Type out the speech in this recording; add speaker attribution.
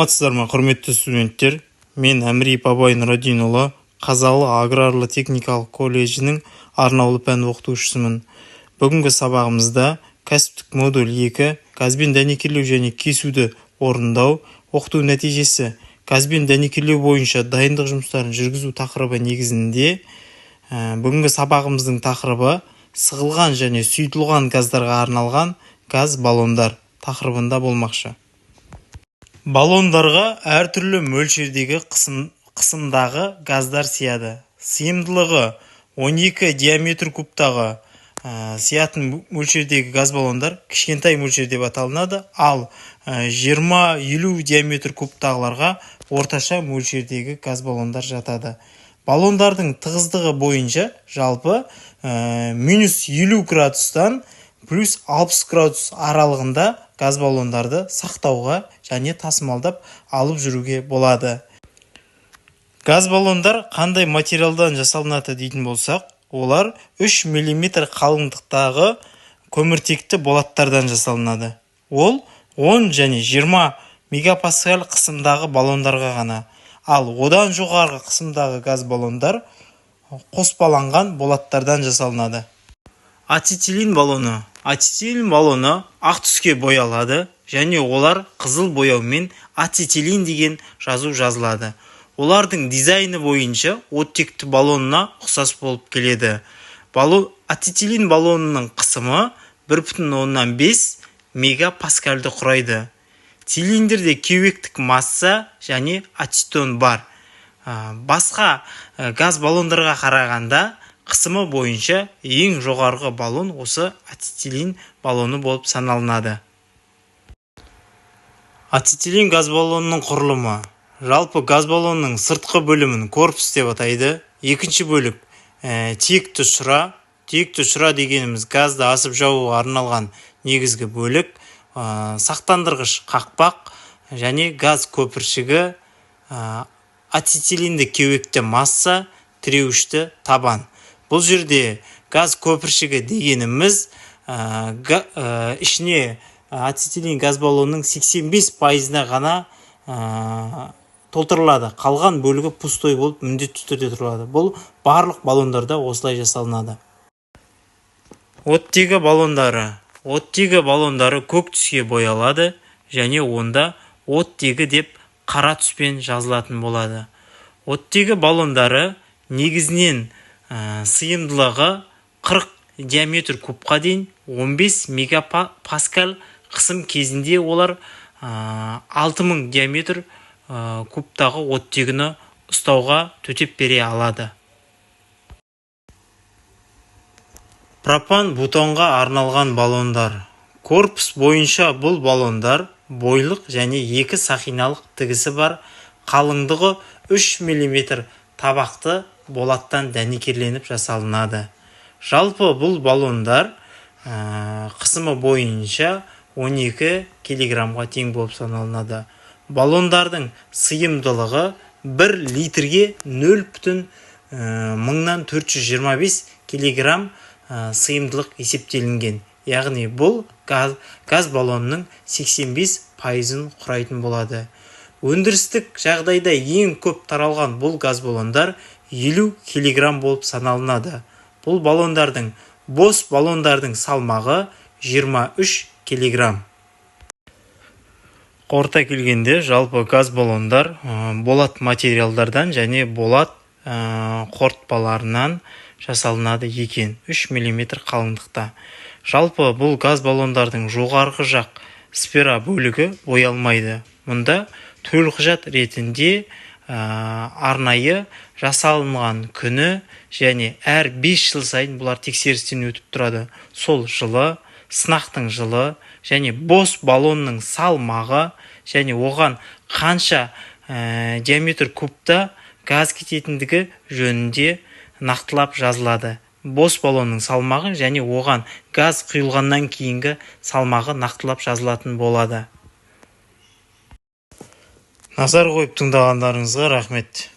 Speaker 1: Саламатсыздар ма, құрметті студенттер? Мен Әміреев Абай Нұриддинұлы, Қазалы аграрлы техникалық колледжінің арнаулы пән оқытушысымын. Бүгінгі сабағымызда кәсіптік модуль 2 газбен дәнекерлеу және кесуді орындау оқыту нәтижесі газбен дәнекерлеу бойынша дайындық жұмыстарын жүргізу тақырыбы негізінде бүгінгі сабағымыздың тақырыбы сығылған және сұйытылған газдарға арналған газ баллондар тақырыбында болмақшы. Баллондарға әртүрлі мөлшердегі қысымдағы газдар сияды. Сыйымдылығы 12 диаметр кубтағы сиятын мөлшердегі газ баллондар кішкентай мөлшер деп аталынады, ал 20-50 диаметр кубтағыларға орташа мөлшердегі газ баллондар жатады. Баллондардың тығыздығы бойынша жалпы минус 50 градустан плюс 60 градус аралығында газ баллондарды сақтауға және тасымалдап алып жүруге болады. Газ баллондар қандай материалдан жасалынады дейтін болсақ, олар 3 мм қалыңдықтағы көміртекті болаттардан жасалынады. Ол 10 және 20 мегапаскаль қысымдағы баллондарға ғана, ал одан жоғарғы қысымдағы газ баллондар қоспаланған болаттардан жасалынады. Ацетилен баллоны. Ацетилен баллоны ақ түске боялады және олар қызыл бояумен ацетилен деген жазу жазылады. Олардың дизайны бойынша оттекті баллонына ұқсас болып келеді. Ацетилен баллонының қысымы 1,5 мегапаскальді құрайды. Цилиндрде кеуектік масса және ацетон бар. Басқа газ баллондарға қарағанда қысымы бойынша ең жоғарғы баллон осы ацетилен баллоны болып саналынады. Ацетилен газ баллонының құрылымы. Жалпы газ баллонның сыртқы бөлімін корпус деп атайды. Екінші бөлік тиекті ұшыра. Тиекті ұшыра дегеніміз газды асып жауға арналған негізгі бөлік, сақтандырғыш қақпақ және газ көпіршігі, ацетиленді кеуекті масса, тіреуішті табан. Бұл жерде газ көпіршігі дегеніміз ішіне ацетилен газ баллонның 85%-на ғана толтырылады. Қалған бөлігі пустой болып міндетті түрде тұрады. Бұл барлық баллондарда осылай жасалынады. Оттегі баллондары. Оттегі баллондары көк түске боялады және онда оттегі деп қара түспен жазылатын болады. Оттегі баллондары негізінен сыйымдылығы 40 диаметр кубқа дейін 15 мегапаскаль қысым кезінде олар 6000 диаметр кубтағы оттегіні ұстауға төтеп бере алады. Пропан бутонға арналған баллондар. Корпус бойынша бұл баллондар бойлық және 2 сақиналық тігісі бар, қалыңдығы 3 мм табақты болаттан дәнекерленіп жасалынады. Жалпы бұл баллондар қысымы бойынша 12 килограммға тең болып саналынады. Баллондардың сыйымдылығы 1 литрге 0,425 килограмм сыйымдылық есептелінген. Яғни бұл газ баллонның 85%-ын құрайтын болады. Өндірістік жағдайда ең көп таралған бұл газ баллондар 50 килограмм болып саналынады. Бұл баллондардың бос баллондардың салмағы 23 килограмм. Қорыта келгенде жалпы газ баллондар болат материалдардан және болат қорытпаларынан жасалынады екен, 3 мм қалыңдықта. Жалпы бұл газ баллондардың жоғарғы жақ сфера бөлігі боялмайды. Мұнда төлқұжат ретінде арнайы жасалынған күні және әр 5 жыл сайын бұлар тексерістен өтіп тұрады. Сол жылы, сынақтың жылы және бос баллонның салмағы және оған қанша диаметр кубта газ кететіндігі жөнінде нақтылап жазылады. Бос баллонның салмағы және оған газ құйылғаннан кейінгі салмағы нақтылап жазылатын болады. Назар қойып тыңдағандарыңызға рахмет.